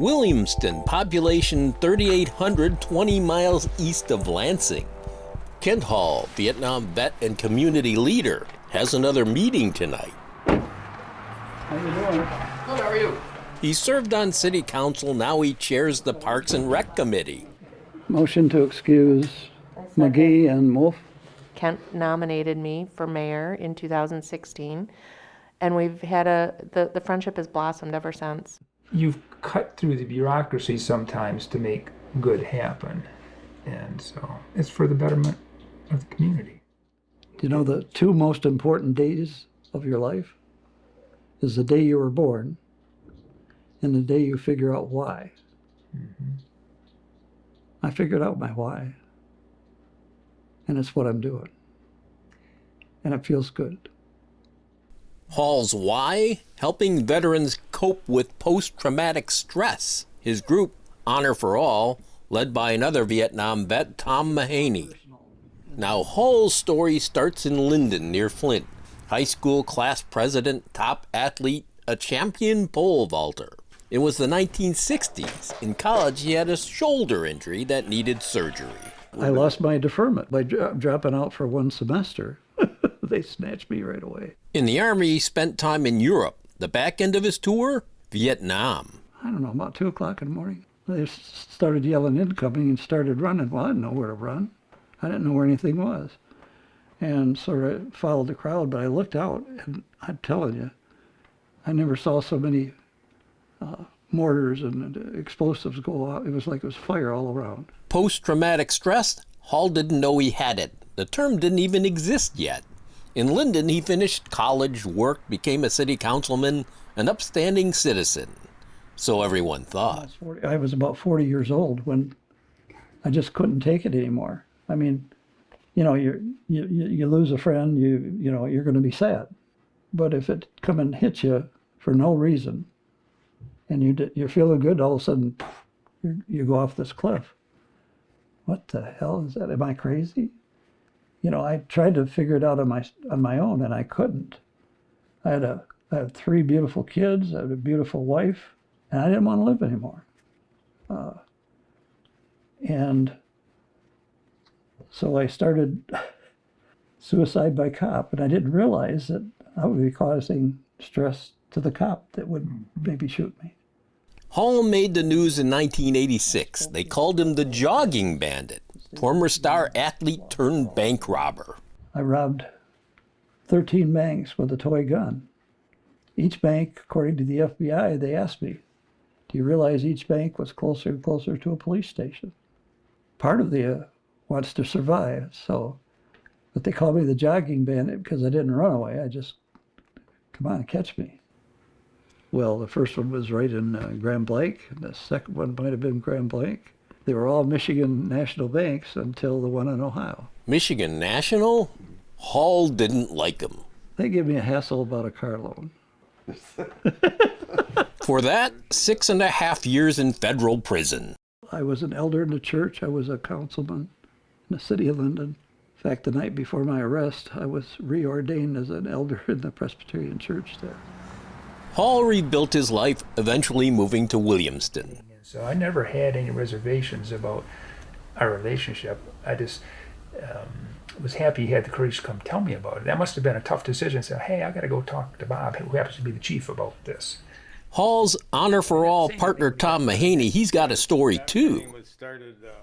Williamston, population 3,800, 20 miles east of Lansing. Kent Hall, Vietnam vet and community leader, has another meeting tonight. How you doing? Good, how are you? He served on city council, now he chairs the Parks and Rec Committee. Motion to excuse McGee and Wolf. Kent nominated me for mayor in 2016, and we've had the friendship has blossomed ever since. You've cut through the bureaucracy sometimes to make good happen, and so it's for the betterment of the community. Do you know the two most important days of your life is the day you were born and the day you figure out why. Mm-hmm. I figured out my why, and it's what I'm doing, and it feels good. Hall's why? Helping veterans cope with post-traumatic stress. His group, Honor for All, led by another Vietnam vet, Tom Mahaney. Now, Hall's story starts in Linden, near Flint. High school class president, top athlete, a champion pole vaulter. It was the 1960s. In college, he had a shoulder injury that needed surgery. I lost my deferment by dropping out for one semester. They snatched me right away. In the Army, he spent time in Europe. The back end of his tour? Vietnam. I don't know, about 2 o'clock in the morning. They started yelling incoming and started running. Well, I didn't know where to run. I didn't know where anything was. And so I followed the crowd, but I looked out, and I'm telling you, I never saw so many mortars and explosives go off. It was like it was fire all around. Post-traumatic stress? Hall didn't know he had it. The term didn't even exist yet. In Linden, he finished college, worked, became a city councilman, an upstanding citizen. So everyone thought. I was about 40 years old when I just couldn't take it anymore. I mean, you know, you lose a friend, you know, you're going to be sad. But if it come and hit you for no reason, and you're feeling good, all of a sudden, you go off this cliff. What the hell is that? Am I crazy? You know, I tried to figure it out on my own, and I couldn't. I had 3 beautiful kids, I had a beautiful wife, and I didn't want to live anymore. And so I started suicide by cop, and I didn't realize that I would be causing stress to the cop that would maybe shoot me. Hall made the news in 1986. They called him the jogging bandit, former star athlete turned bank robber. I robbed 13 banks with a toy gun. Each bank, according to the FBI, they asked me, do you realize each bank was closer and closer to a police station? Part of the wants to survive, so, but they called me the jogging bandit because I didn't run away. I just, come on, catch me. Well, the first one was right in Grand Blanc, and the second one might have been Grand Blanc. They were all Michigan national banks until the one in Ohio. Michigan National? Hall didn't like him. They gave me a hassle about a car loan. For that, 6.5 years in federal prison. I was an elder in the church. I was a councilman in the city of Linden. In fact, the night before my arrest, I was reordained as an elder in the Presbyterian church there. Hall rebuilt his life, eventually moving to Williamston. So I never had any reservations about our relationship. I just was happy he had the courage to come tell me about it. That must have been a tough decision. Say, hey, I got to go talk to Bob, who happens to be the chief, about this. Hall's Honor for All partner, Tom Mahaney, he's got a story too.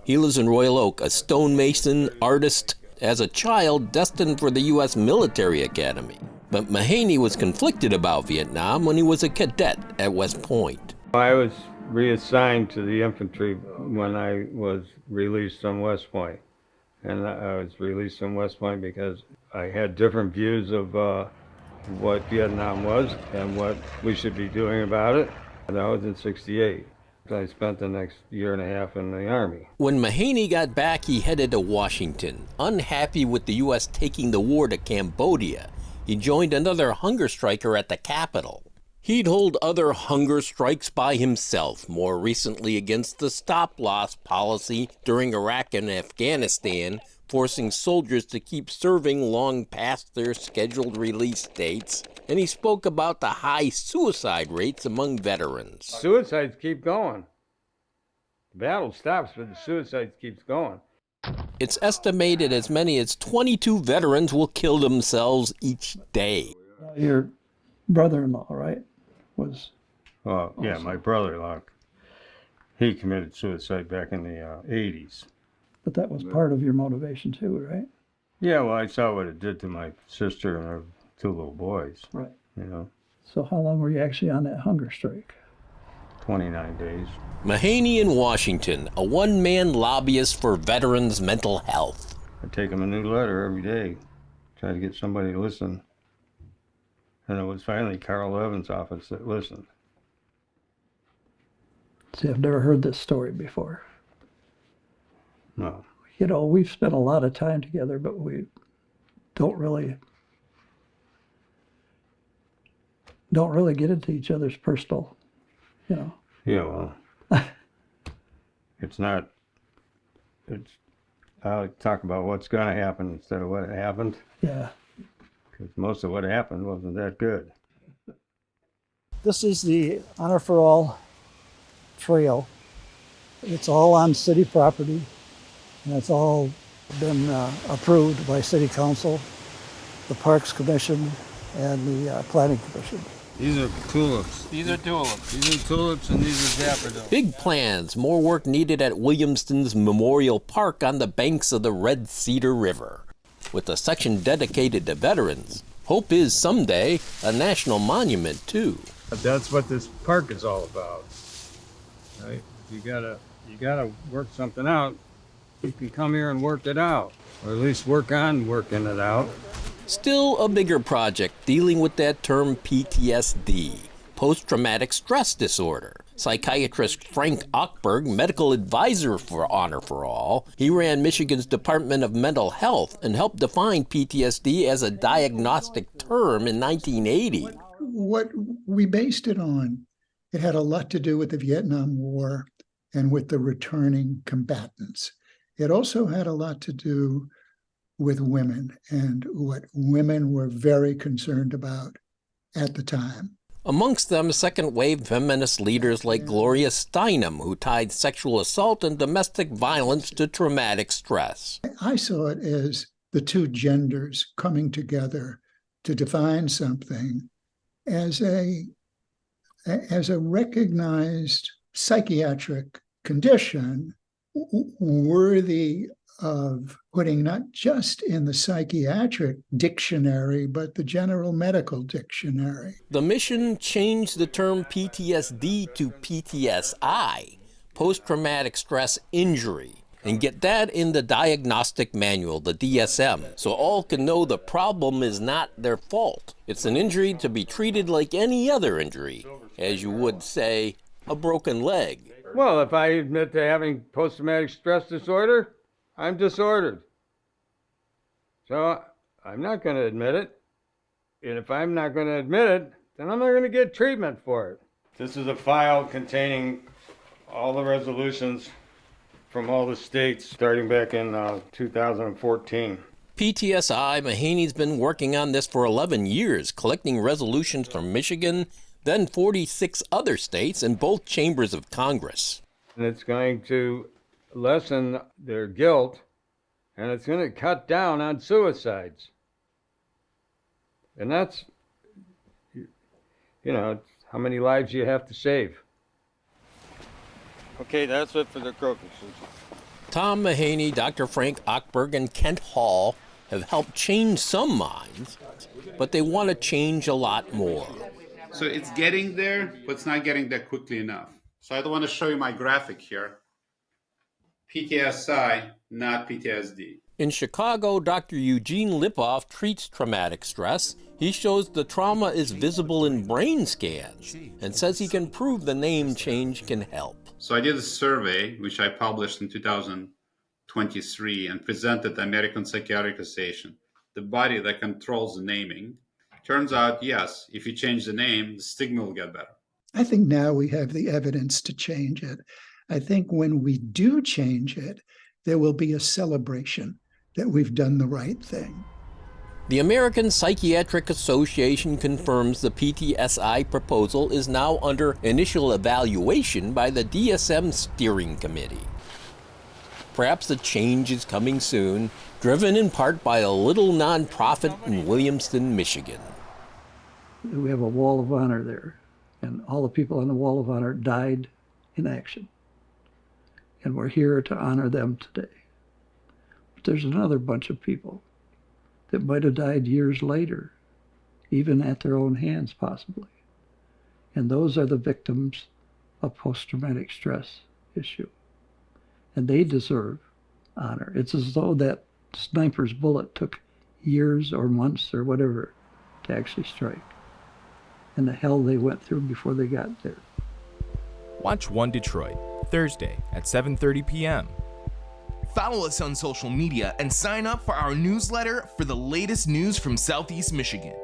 He lives in Royal Oak, a stonemason, artist, as a child destined for the U.S. Military Academy. But Mahaney was conflicted about Vietnam when he was a cadet at West Point. I was reassigned to the infantry when I was released from West Point. And I was released from West Point because I had different views of what Vietnam was and what we should be doing about it. And that was in '68. I spent the next year and a half in the Army. When Mahaney got back, he headed to Washington. Unhappy with the U.S. taking the war to Cambodia, he joined another hunger striker at the Capitol. He'd hold other hunger strikes by himself, more recently against the stop-loss policy during Iraq and Afghanistan, forcing soldiers to keep serving long past their scheduled release dates. And he spoke about the high suicide rates among veterans. Suicides keep going. The battle stops, but the suicides keeps going. It's estimated as many as 22 veterans will kill themselves each day. Your brother-in-law, right, was... Oh, yeah, my brother-in-law, he committed suicide back in the 80s. But that was part of your motivation too, right? Yeah, well, I saw what it did to my sister and her 2 little boys. Right. You know, So how long were you actually on that hunger strike? 29 days. Mahaney in Washington, a one-man lobbyist for veterans' mental health. I take them a new letter every day, try to get somebody to listen. And it was finally Carl Evans' office that listened. See, I've never heard this story before. No. You know, we've spent a lot of time together, but we don't really get into each other's personal, you know. Yeah, well, I talk about what's going to happen instead of what happened, Yeah. because most of what happened wasn't that good. This is the Honor for All trail. It's all on city property, and it's all been approved by City Council, the Parks Commission, and the Planning Commission. These are tulips. These are tulips. These are tulips and these are daffodils. Big plans, more work needed at Williamston's Memorial Park on the banks of the Red Cedar River. With a section dedicated to veterans, hope is someday a national monument too. That's what this park is all about. Right? You gotta work something out. You can come here and work it out, or at least work on working it out. Still a bigger project dealing with that term PTSD, post-traumatic stress disorder. Psychiatrist Frank Ochberg, medical advisor for Honor for All, he ran Michigan's Department of Mental Health and helped define PTSD as a diagnostic term in 1980. What we based it on, it had a lot to do with the Vietnam War and with the returning combatants. It also had a lot to do with women and what women were very concerned about at the time. Amongst them, second-wave feminist leaders like Gloria Steinem, who tied sexual assault and domestic violence to traumatic stress. I saw it as the two genders coming together to define something as a recognized psychiatric condition worthy of putting not just in the psychiatric dictionary, but the general medical dictionary. The mission changed the term PTSD to PTSI, post-traumatic stress injury, and get that in the diagnostic manual, the DSM, so all can know the problem is not their fault. It's an injury to be treated like any other injury, as you would say, a broken leg. Well, if I admit to having post-traumatic stress disorder, I'm disordered. So I'm not going to admit it. And if I'm not going to admit it, then I'm not going to get treatment for it. This is a file containing all the resolutions from all the states starting back in 2014. PTSI, Mahaney's been working on this for 11 years, collecting resolutions from Michigan, then 46 other states and both chambers of Congress. And it's going to lessen their guilt, and it's going to cut down on suicides. And that's, how many lives you have to save. Okay, that's it for the crocuses. Tom Mahaney, Dr. Frank Ochberg, and Kent Hall have helped change some minds, but they want to change a lot more. So it's getting there, but it's not getting there quickly enough. So I want to show you my graphic here. PTSI, not PTSD. In Chicago, Dr. Eugene Lipov treats traumatic stress. He shows the trauma is visible in brain scans and says he can prove the name change can help. So I did a survey, which I published in 2023 and presented the American Psychiatric Association, the body that controls the naming. Turns out, yes, if you change the name, the stigma will get better. I think now we have the evidence to change it. I think when we do change it, there will be a celebration. that we've done the right thing. The American Psychiatric Association confirms the PTSI proposal is now under initial evaluation by the DSM Steering Committee. Perhaps the change is coming soon, driven in part by a little nonprofit in Williamston, Michigan. We have a wall of honor there, and all the people on the wall of honor died in action. And we're here to honor them today. But there's another bunch of people that might have died years later, even at their own hands possibly. And those are the victims of post-traumatic stress issue. And they deserve honor. It's as though that sniper's bullet took years or months or whatever to actually strike, and the hell they went through before they got there. Watch One Detroit, Thursday at 7:30 p.m. Follow us on social media and sign up for our newsletter for the latest news from Southeast Michigan.